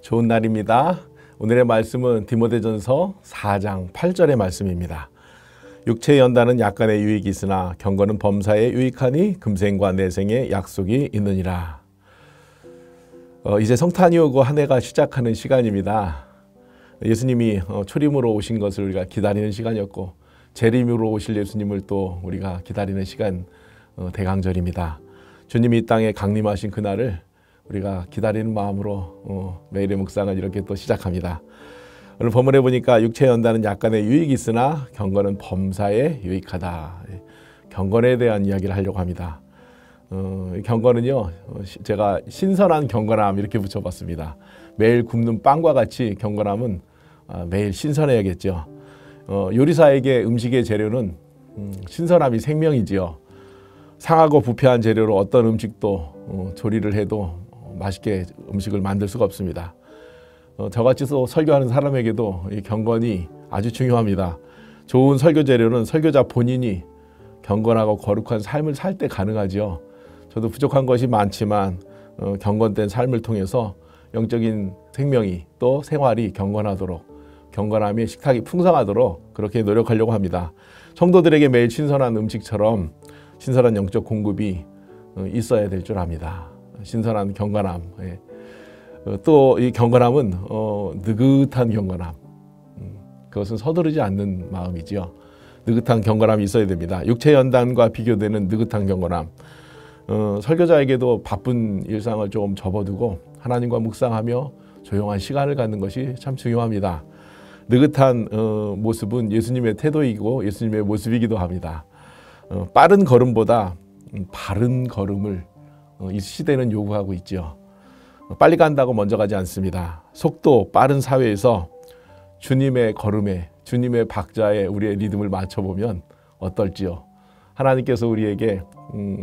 좋은 날입니다. 오늘의 말씀은 디모데전서 4장 8절의 말씀입니다. 육체의 연단은 약간의 유익이 있으나 경건은 범사에 유익하니 금생과 내생에 약속이 있느니라. 이제 성탄이 오고 한 해가 시작하는 시간입니다. 예수님이 초림으로 오신 것을 우리가 기다리는 시간이었고 재림으로 오실 예수님을 또 우리가 기다리는 시간, 대강절입니다. 주님이 이 땅에 강림하신 그날을 우리가 기다리는 마음으로 매일의 묵상을 이렇게 또 시작합니다. 오늘 본문에 보니까 육체의 연단은 약간의 유익이 있으나 경건은 범사에 유익하다. 경건에 대한 이야기를 하려고 합니다. 경건은요, 제가 신선한 경건함 이렇게 붙여봤습니다. 매일 굽는 빵과 같이 경건함은 매일 신선해야겠죠. 요리사에게 음식의 재료는 신선함이 생명이지요. 상하고 부패한 재료로 어떤 음식도 조리를 해도 맛있게 음식을 만들 수가 없습니다. 저같이 설교하는 사람에게도 이 경건이 아주 중요합니다. 좋은 설교 재료는 설교자 본인이 경건하고 거룩한 삶을 살 때 가능하지요. 저도 부족한 것이 많지만 경건된 삶을 통해서 영적인 생명이 또 생활이 경건하도록, 경건함의 식탁이 풍성하도록 그렇게 노력하려고 합니다. 성도들에게 매일 신선한 음식처럼 신선한 영적 공급이 있어야 될 줄 압니다. 신선한 경건함. 또 이 경건함은 느긋한 경건함. 그것은 서두르지 않는 마음이지요. 느긋한 경건함이 있어야 됩니다. 육체 연단과 비교되는 느긋한 경건함. 설교자에게도 바쁜 일상을 좀 접어두고 하나님과 묵상하며 조용한 시간을 갖는 것이 참 중요합니다. 느긋한 모습은 예수님의 태도이고 예수님의 모습이기도 합니다. 빠른 걸음보다 바른 걸음을 이 시대는 요구하고 있죠. 빨리 간다고 먼저 가지 않습니다. 속도 빠른 사회에서 주님의 걸음에, 주님의 박자에 우리의 리듬을 맞춰보면 어떨지요. 하나님께서 우리에게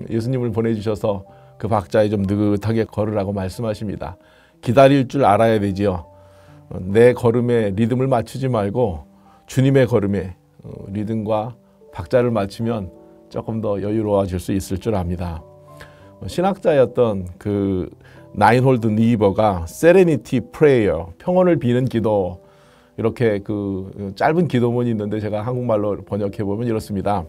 예수님을 보내주셔서 그 박자에 좀 느긋하게 걸으라고 말씀하십니다. 기다릴 줄 알아야 되지요. 내 걸음에 리듬을 맞추지 말고 주님의 걸음에 리듬과 박자를 맞추면 조금 더 여유로워질 수 있을 줄 압니다. 신학자였던 그 나인홀드 니버가 세레니티 프레이어, 평온을 비는 기도, 이렇게 그 짧은 기도문이 있는데 제가 한국말로 번역해 보면 이렇습니다.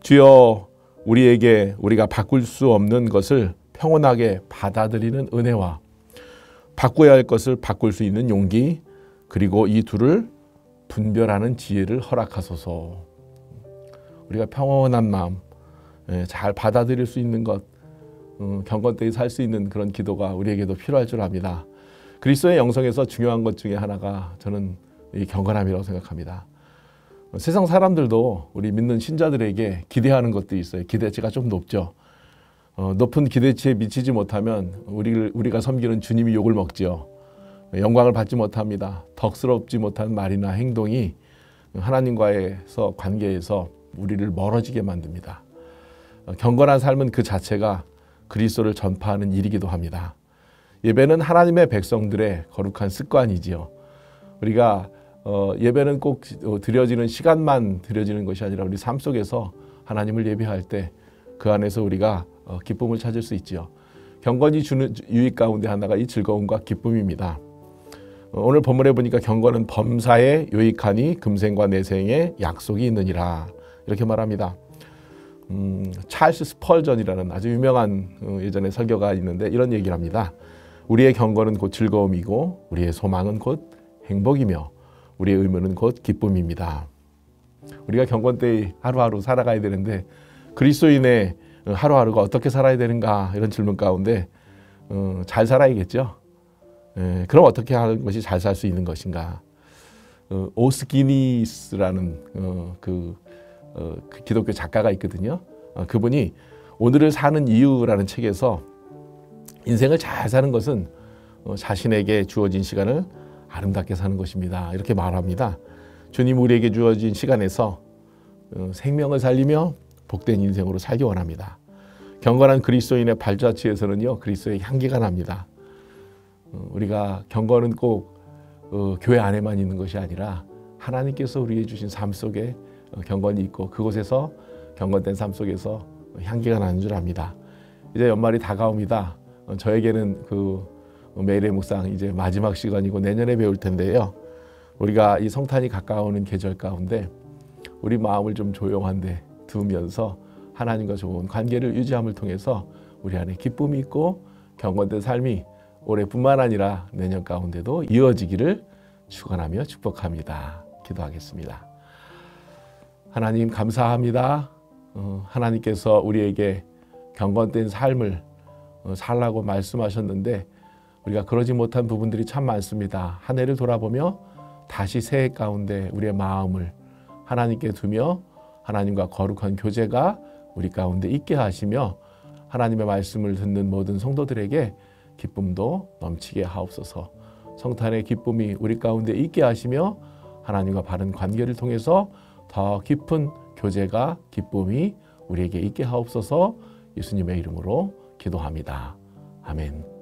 주여 우리에게 우리가 바꿀 수 없는 것을 평온하게 받아들이는 은혜와 바꿔야 할 것을 바꿀 수 있는 용기, 그리고 이 둘을 분별하는 지혜를 허락하소서. 우리가 평온한 마음, 잘 받아들일 수 있는 것, 경건되이 살 수 있는 그런 기도가 우리에게도 필요할 줄 압니다. 그리스도의 영성에서 중요한 것 중에 하나가 저는 이 경건함이라고 생각합니다. 세상 사람들도 우리 믿는 신자들에게 기대하는 것도 있어요. 기대치가 좀 높죠. 높은 기대치에 미치지 못하면 우리가 섬기는 주님이 욕을 먹지요. 영광을 받지 못합니다. 덕스럽지 못한 말이나 행동이 하나님과의 관계에서 우리를 멀어지게 만듭니다. 경건한 삶은 그 자체가 그리스도를 전파하는 일이기도 합니다. 예배는 하나님의 백성들의 거룩한 습관이지요. 우리가 예배는 꼭 드려지는 시간만 드려지는 것이 아니라 우리 삶 속에서 하나님을 예배할 때 그 안에서 우리가 기쁨을 찾을 수 있지요. 경건이 주는 유익 가운데 하나가 이 즐거움과 기쁨입니다. 오늘 본문에 보니까 경건은 범사에 유익하니 금생과 내생에 약속이 있느니라 이렇게 말합니다. 찰스 스펄전이라는 아주 유명한 예전에 설교가 있는데 이런 얘기를 합니다. 우리의 경건은 곧 즐거움이고 우리의 소망은 곧 행복이며 우리의 의무는 곧 기쁨입니다. 우리가 경건되이 하루하루 살아가야 되는데 그리스도인의 하루하루가 어떻게 살아야 되는가 이런 질문 가운데 잘 살아야겠죠. 그럼 어떻게 하는 것이 잘 살 수 있는 것인가. 오스기니스라는 그 기독교 작가가 있거든요. 그분이 오늘을 사는 이유라는 책에서 인생을 잘 사는 것은 자신에게 주어진 시간을 아름답게 사는 것입니다. 이렇게 말합니다. 주님 우리에게 주어진 시간에서 생명을 살리며 복된 인생으로 살기 원합니다. 경건한 그리스도인의 발자취에서는요, 그리스도의 향기가 납니다. 우리가 경건은 꼭 교회 안에만 있는 것이 아니라 하나님께서 우리에게 주신 삶 속에 경건이 있고 그곳에서 경건된 삶 속에서 향기가 나는 줄 압니다. 이제 연말이 다가옵니다. 저에게는 매일의 묵상 이제 마지막 시간이고 내년에 배울 텐데요. 우리가 이 성탄이 가까워오는 계절 가운데 우리 마음을 좀 조용한데 두면서 하나님과 좋은 관계를 유지함을 통해서 우리 안에 기쁨이 있고 경건된 삶이 올해뿐만 아니라 내년 가운데도 이어지기를 축원하며 축복합니다. 기도하겠습니다. 하나님 감사합니다. 하나님께서 우리에게 경건된 삶을 살라고 말씀하셨는데 우리가 그러지 못한 부분들이 참 많습니다. 한 해를 돌아보며 다시 새해 가운데 우리의 마음을 하나님께 두며 하나님과 거룩한 교제가 우리 가운데 있게 하시며 하나님의 말씀을 듣는 모든 성도들에게 기쁨도 넘치게 하옵소서. 성탄의 기쁨이 우리 가운데 있게 하시며 하나님과 바른 관계를 통해서 더 깊은 교제가 기쁨이 우리에게 있게 하옵소서. 예수님의 이름으로 기도합니다. 아멘.